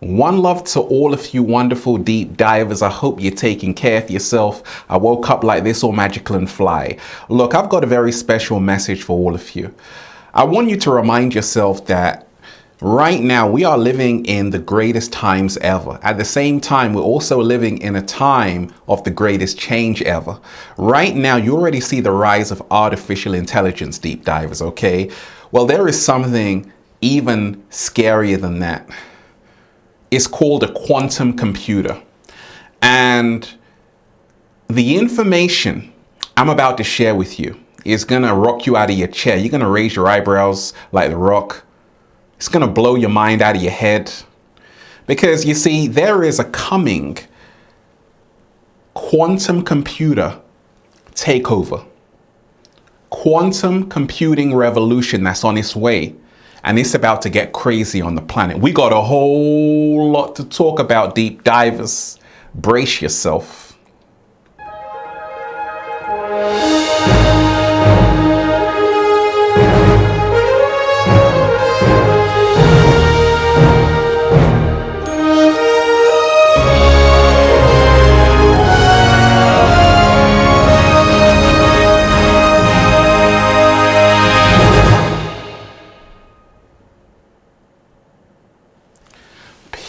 One love to all of you wonderful deep divers. I hope you're taking care of yourself. I woke up like this, all magical and fly. Look, I've got a very special message for all of you. I want you to remind yourself that right now we are living in the greatest times ever. At the same time, we're also living in a time of the greatest change ever. Right now, you already see the rise of artificial intelligence, deep divers, okay? Well, there is something even scarier than that. It's called a quantum computer. And the information I'm about to share with you is gonna rock you out of your chair. You're gonna raise your eyebrows like The Rock. It's gonna blow your mind out of your head. Because you see, there is a coming quantum computer takeover. Quantum computing revolution that's on its way. And it's about to get crazy on the planet. We got a whole lot to talk about, deep divers. Brace yourself.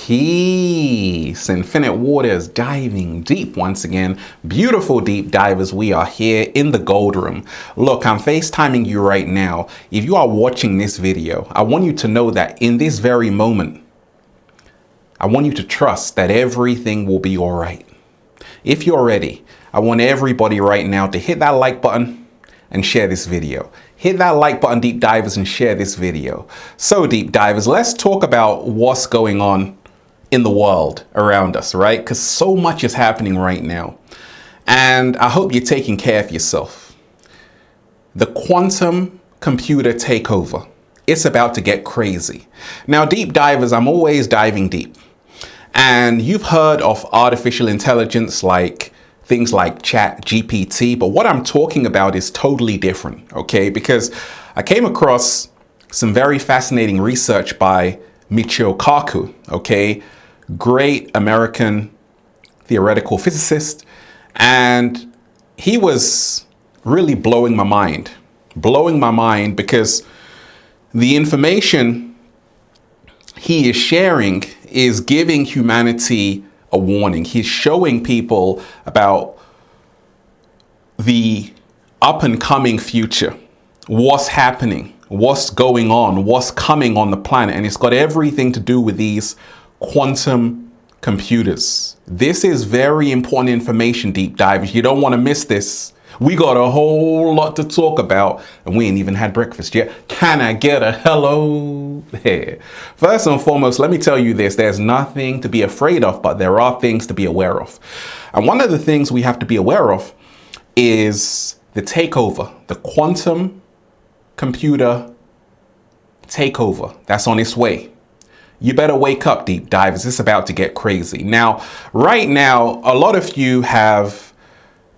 Peace, infinite waters, diving deep once again. Beautiful deep divers, we are here in the gold room. Look, I'm FaceTiming you right now. If you are watching this video, I want you to know that in this very moment, I want you to trust that everything will be all right. If you're ready, I want everybody right now to hit that like button and share this video. Hit that like button, deep divers, and share this video. So deep divers, let's talk about what's going on in the world around us, right? Because so much is happening right now. And I hope you're taking care of yourself. The quantum computer takeover. It's about to get crazy. Now, deep divers, I'm always diving deep. And you've heard of artificial intelligence like things like ChatGPT, but what I'm talking about is totally different, okay? Because I came across some very fascinating research by Michio Kaku, okay? Great American theoretical physicist. And he was really blowing my mind because the information he is sharing is giving humanity a warning. He's showing people about the up and coming future, what's happening, what's going on, what's coming on the planet. And it's got everything to do with these quantum computers. This is very important information, deep divers. You don't want to miss this. We got a whole lot to talk about, and we ain't even had breakfast yet. Can I get a hello there? First and foremost, let me tell you this. There's nothing to be afraid of, but there are things to be aware of. And one of the things we have to be aware of is the takeover, the quantum computer takeover that's on its way. You better wake up, deep divers. It's about to get crazy. Now, right now, a lot of you have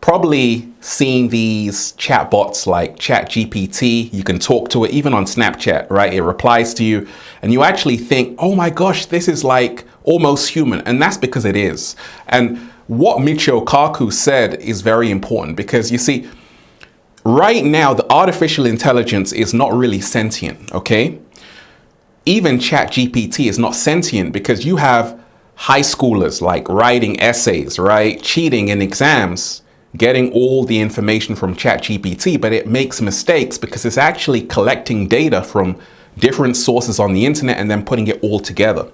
probably seen these chatbots like ChatGPT. You can talk to it even on Snapchat, right? It replies to you and you actually think, oh my gosh, this is like almost human. And that's because it is. And what Michio Kaku said is very important because you see, right now, the artificial intelligence is not really sentient, okay? Even ChatGPT is not sentient because you have high schoolers like writing essays, right? Cheating in exams, getting all the information from ChatGPT, but it makes mistakes because it's actually collecting data from different sources on the internet and then putting it all together.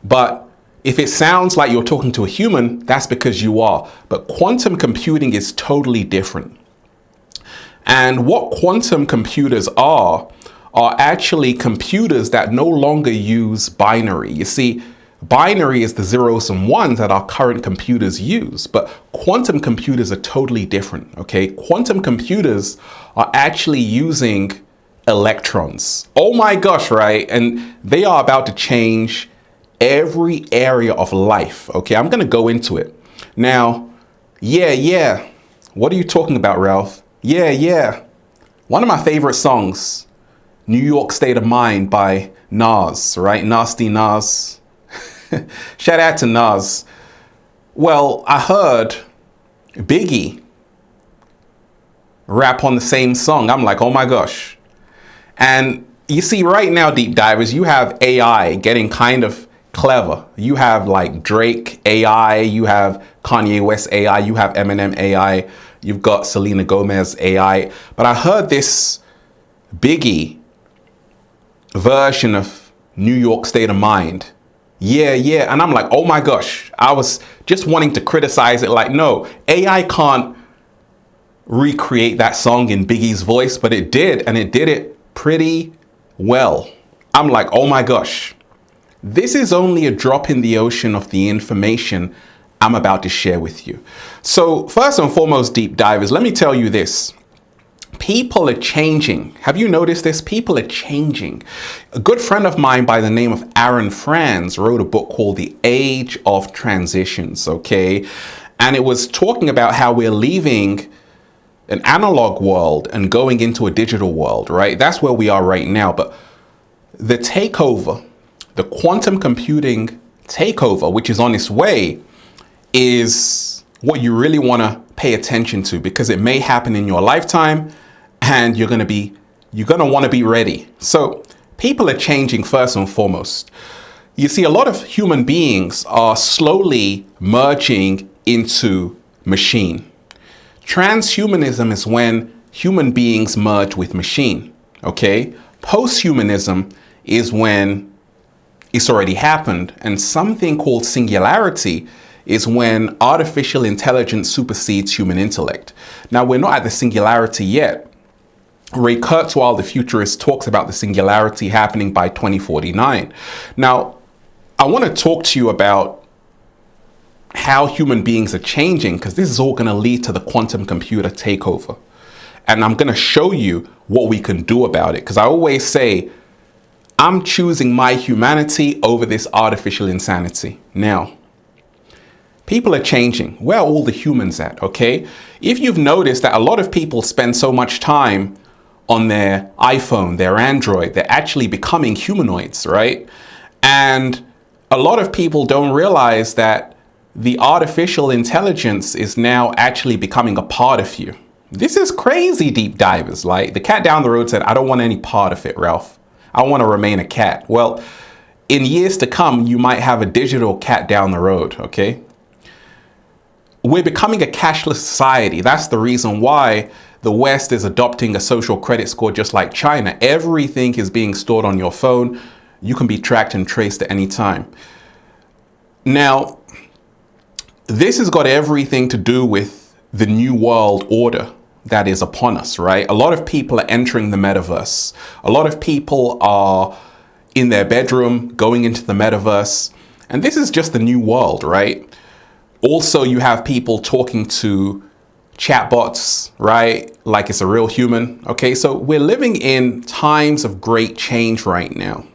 But if it sounds like you're talking to a human, that's because you are. But quantum computing is totally different. And what quantum computers are actually computers that no longer use binary. You see, binary is the zeros and ones that our current computers use, but quantum computers are totally different, okay? Quantum computers are actually using electrons. Oh my gosh, right? And they are about to change every area of life, okay? I'm gonna go into it. Now, yeah. What are you talking about, Ralph? Yeah. One of my favorite songs, New York State of Mind by Nas, right? Nasty Nas. Shout out to Nas. Well, I heard Biggie rap on the same song. I'm like, oh my gosh. And you see, right now, deep divers, you have AI getting kind of clever. You have like Drake AI, you have Kanye West AI, you have Eminem AI, you've got Selena Gomez AI. But I heard this Biggie version of New York State of Mind. Yeah. And I'm like, oh my gosh. I was just wanting to criticize it. Like, no, AI can't recreate that song in Biggie's voice, but it did. And it did it pretty well. I'm like, oh my gosh. This is only a drop in the ocean of the information I'm about to share with you. So first and foremost, deep divers, let me tell you this. People are changing. Have you noticed this? People are changing. A good friend of mine by the name of Aaron Franz wrote a book called The Age of Transitions, okay? And it was talking about how we're leaving an analog world and going into a digital world, right? That's where we are right now. But the takeover, the quantum computing takeover, which is on its way, is what you really want to pay attention to, because it may happen in your lifetime and you're going to want to be ready. So people are changing first and foremost. You see, a lot of human beings are slowly merging into machine. Transhumanism is when human beings merge with machine, okay? Posthumanism is when it's already happened, and something called singularity is when artificial intelligence supersedes human intellect. Now, we're not at the singularity yet. Ray Kurzweil, the futurist, talks about the singularity happening by 2049. Now, I want to talk to you about how human beings are changing, because this is all going to lead to the quantum computer takeover. And I'm going to show you what we can do about it, because I always say, I'm choosing my humanity over this artificial insanity. Now, people are changing. Where are all the humans at, okay? If you've noticed that a lot of people spend so much time on their iPhone, their Android, they're actually becoming humanoids, right? And a lot of people don't realize that the artificial intelligence is now actually becoming a part of you. This is crazy, deep divers. Like, the cat down the road said, I don't want any part of it, Ralph. I want to remain a cat. Well, in years to come, you might have a digital cat down the road, okay? We're becoming a cashless society. That's the reason why the West is adopting a social credit score just like China. Everything is being stored on your phone. You can be tracked and traced at any time. Now, this has got everything to do with the new world order that is upon us, right? A lot of people are entering the metaverse. A lot of people are in their bedroom going into the metaverse. And this is just the new world, right? Also, you have people talking to chatbots, right? Like it's a real human. Okay, so we're living in times of great change right now.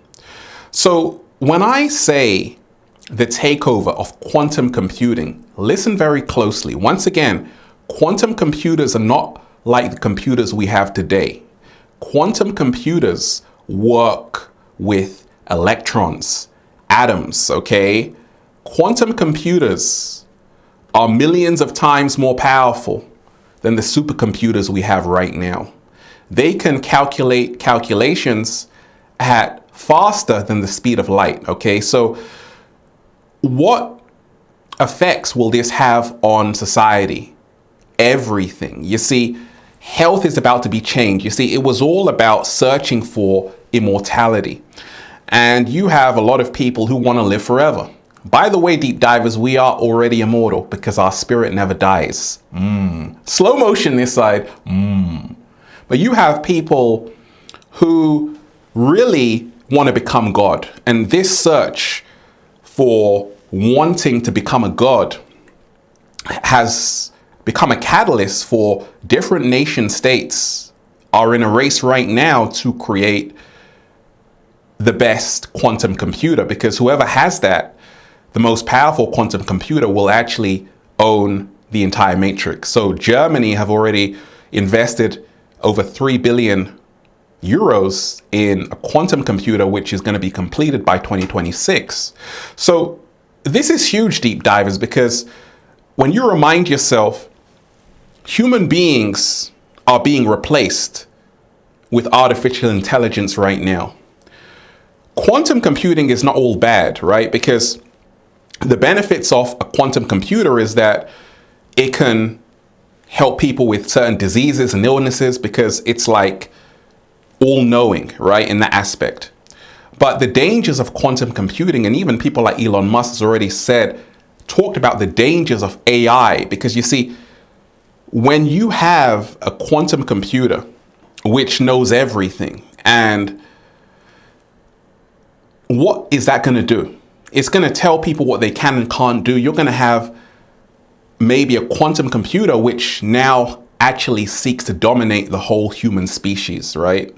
So when I say the takeover of quantum computing, listen very closely. Once again, quantum computers are not like the computers we have today. Quantum computers work with electrons, atoms, okay? Quantum computers are millions of times more powerful than the supercomputers we have right now. They can calculate calculations at faster than the speed of light, okay? So what effects will this have on society? Everything. You see, health is about to be changed. You see, it was all about searching for immortality. And you have a lot of people who want to live forever. By the way, deep divers, we are already immortal because our spirit never dies. Slow motion this side. But you have people who really want to become God. And this search for wanting to become a God has become a catalyst for different nation states are in a race right now to create the best quantum computer, because whoever has that, the most powerful quantum computer, will actually own the entire matrix. So Germany have already invested over 3 billion euros in a quantum computer, which is going to be completed by 2026. So this is huge, deep divers, because when you remind yourself, human beings are being replaced with artificial intelligence right now. Quantum computing is not all bad, right? Because the benefits of a quantum computer is that it can help people with certain diseases and illnesses because it's like all knowing, right, in that aspect. But the dangers of quantum computing, and even people like Elon Musk has already talked about the dangers of AI, because you see, when you have a quantum computer which knows everything, and what is that going to do? It's going to tell people what they can and can't do. You're going to have maybe a quantum computer which now actually seeks to dominate the whole human species, right?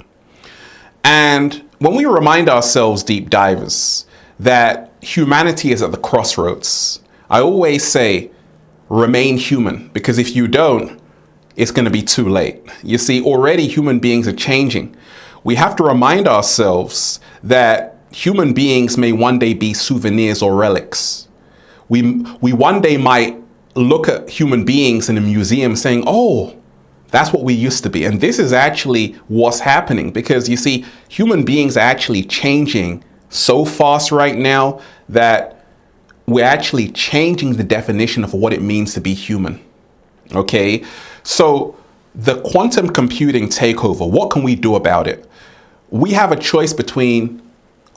And when we remind ourselves, deep divers, that humanity is at the crossroads, I always say, remain human, because if you don't, it's going to be too late. You see, already human beings are changing. We have to remind ourselves that human beings may one day be souvenirs or relics. We one day might look at human beings in a museum saying, oh, that's what we used to be. And this is actually what's happening, because you see, human beings are actually changing so fast right now that we're actually changing the definition of what it means to be human. Okay, so the quantum computing takeover, what can we do about it? We have a choice between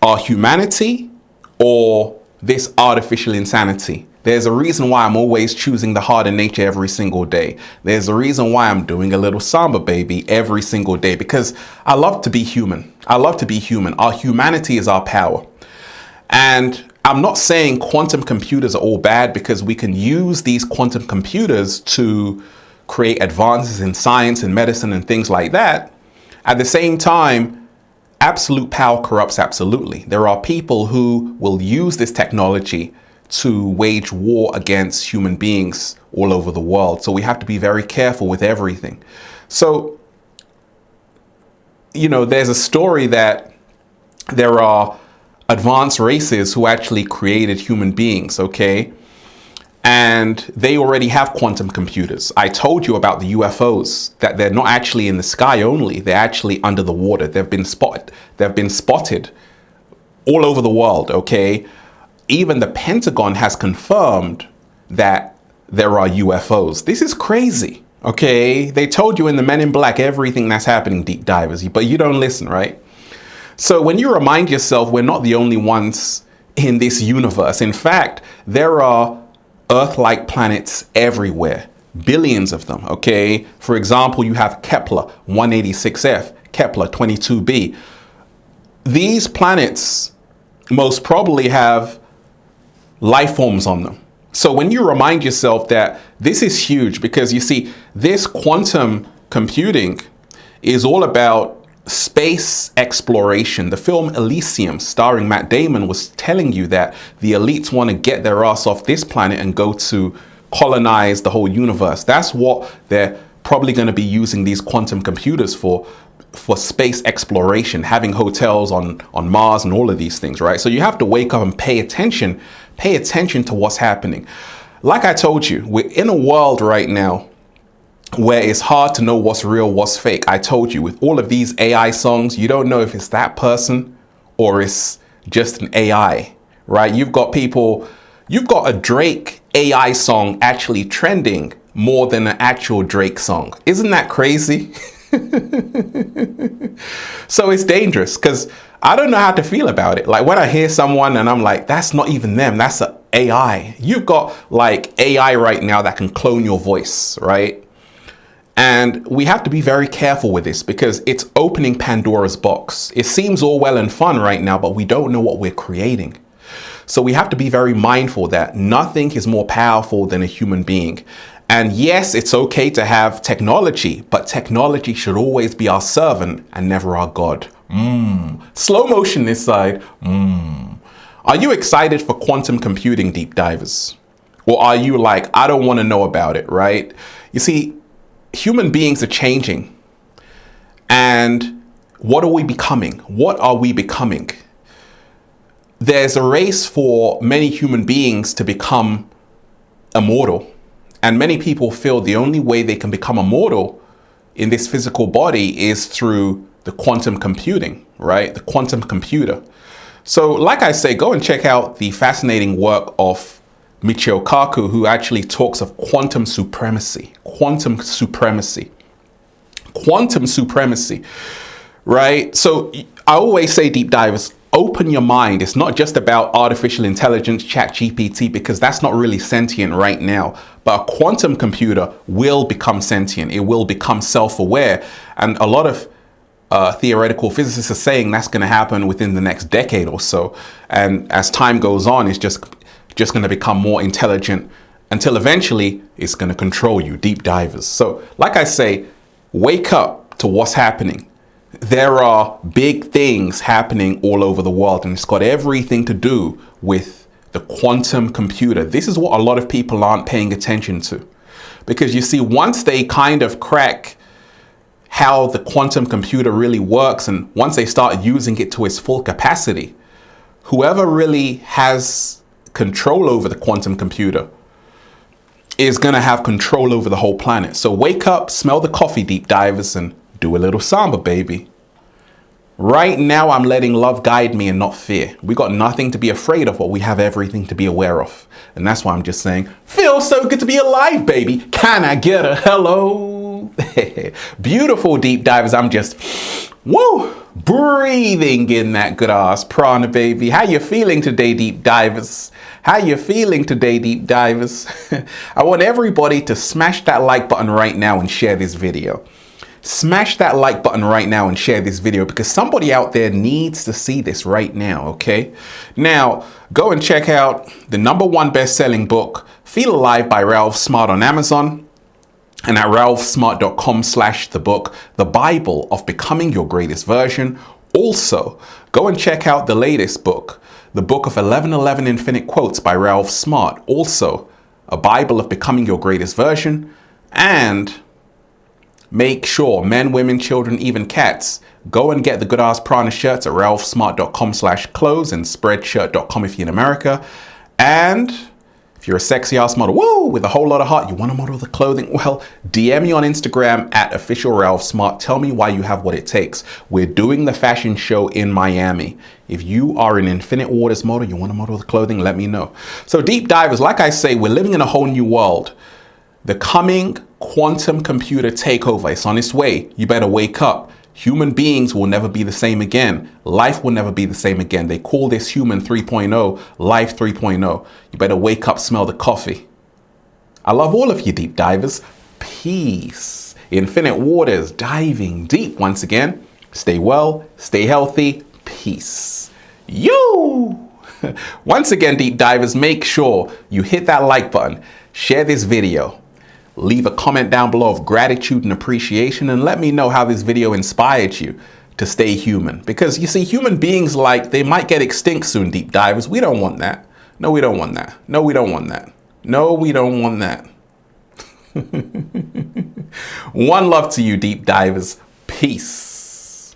our humanity or this artificial insanity. There's a reason why I'm always choosing the harder nature every single day. There's a reason why I'm doing a little samba baby every single day, because I love to be human. I love to be human. Our humanity is our power. And I'm not saying quantum computers are all bad, because we can use these quantum computers to create advances in science and medicine and things like that. At the same time, absolute power corrupts absolutely. There are people who will use this technology to wage war against human beings all over the world. So we have to be very careful with everything. So, you know, there's a story that there are advanced races who actually created human beings, okay? And they already have quantum computers. I told you about the UFOs, that they're not actually in the sky only, they're actually under the water. They've been spotted all over the world, okay? Even the Pentagon has confirmed that there are UFOs. This is crazy, okay? They told you in the Men in Black everything that's happening, deep divers, but you don't listen, right? So when you remind yourself, we're not the only ones in this universe. In fact, there are Earth-like planets everywhere, billions of them, okay? For example, you have Kepler 186f, Kepler 22b. These planets most probably have life forms on them. So when you remind yourself that this is huge, because you see, this quantum computing is all about space exploration. The film Elysium, starring Matt Damon, was telling you that the elites want to get their ass off this planet and go to colonize the whole universe. That's what they're probably going to be using these quantum computers for space exploration, having hotels on Mars and all of these things, right? So you have to wake up and pay attention to what's happening. Like I told you, we're in a world right now where it's hard to know what's real, what's fake. I told you, with all of these AI songs, you don't know if it's that person or it's just an AI, right? You've got a Drake AI song actually trending more than an actual Drake song. Isn't that crazy? So it's dangerous, because I don't know how to feel about it. Like when I hear someone and I'm like, that's not even them, that's an AI. You've got like AI right now that can clone your voice, right? And we have to be very careful with this, because it's opening Pandora's box. It seems all well and fun right now, but we don't know what we're creating. So we have to be very mindful that nothing is more powerful than a human being. And yes, it's okay to have technology, but technology should always be our servant and never our God. Slow motion this side. Are you excited for quantum computing, deep divers? Or are you like, I don't want to know about it, right? You see, human beings are changing. And what are we becoming? What are we becoming? there's a race for many human beings to become immortal. And many people feel the only way they can become immortal in this physical body is through the quantum computing, right? The quantum computer. So like I say, go and check out the fascinating work of Michio Kaku, who actually talks of quantum supremacy, right? So I always say, deep divers, open your mind. It's not just about artificial intelligence, ChatGPT, because that's not really sentient right now. But a quantum computer will become sentient. It will become self-aware. And a lot of theoretical physicists are saying that's going to happen within the next decade or so. And as time goes on, it's just going to become more intelligent until eventually it's going to control you, deep divers. So like I say, wake up to what's happening. There are big things happening all over the world, and it's got everything to do with the quantum computer. This is what a lot of people aren't paying attention to. Because you see, once they kind of crack how the quantum computer really works, and once they start using it to its full capacity, whoever really has control over the quantum computer is going to have control over the whole planet. So wake up, smell the coffee, deep divers, and do a little samba, baby. Right now, I'm letting love guide me and not fear. We got nothing to be afraid of, but we have everything to be aware of. And that's why I'm just saying, feels so good to be alive, baby. Can I get a hello? Beautiful, deep divers. I'm just, woo, breathing in that good ass prana, baby. How you feeling today, deep divers? How you feeling today, deep divers? I want everybody to smash that like button right now and share this video. Smash that like button right now and share this video, because somebody out there needs to see this right now, okay? Now, go and check out the #1 best-selling book, Feel Alive by Ralph Smart, on Amazon, and at ralphsmart.com/thebook, The Bible of Becoming Your Greatest Version. Also, go and check out the latest book, The Book of 1111 Infinite Quotes by Ralph Smart. Also, A Bible of Becoming Your Greatest Version. And make sure, men, women, children, even cats, go and get the Good Ass Prana shirts at ralphsmart.com/clothes and spreadshirt.com if you're in America. And if you're a sexy ass model, woo, with a whole lot of heart, you want to model the clothing, well, DM me on Instagram at @officialralphsmart. Tell me why you have what it takes. We're doing the fashion show in Miami. If you are an Infinite Waters model, you want to model the clothing, let me know. So deep divers, like I say, we're living in a whole new world. The coming quantum computer takeover is on its way. You better wake up. Human beings will never be the same again. Life will never be the same again. They call this human 3.0, life 3.0. You better wake up, smell the coffee. I love all of you, deep divers. Peace. Infinite Waters, diving deep once again. Stay well, stay healthy. Peace. You. Once again, deep divers, make sure you hit that like button, share this video. Leave a comment down below of gratitude and appreciation, and let me know how this video inspired you to stay human. Because you see, human beings, like, they might get extinct soon, deep divers. We don't want that. No, we don't want that. No, we don't want that. No, we don't want that. One love to you, deep divers. Peace.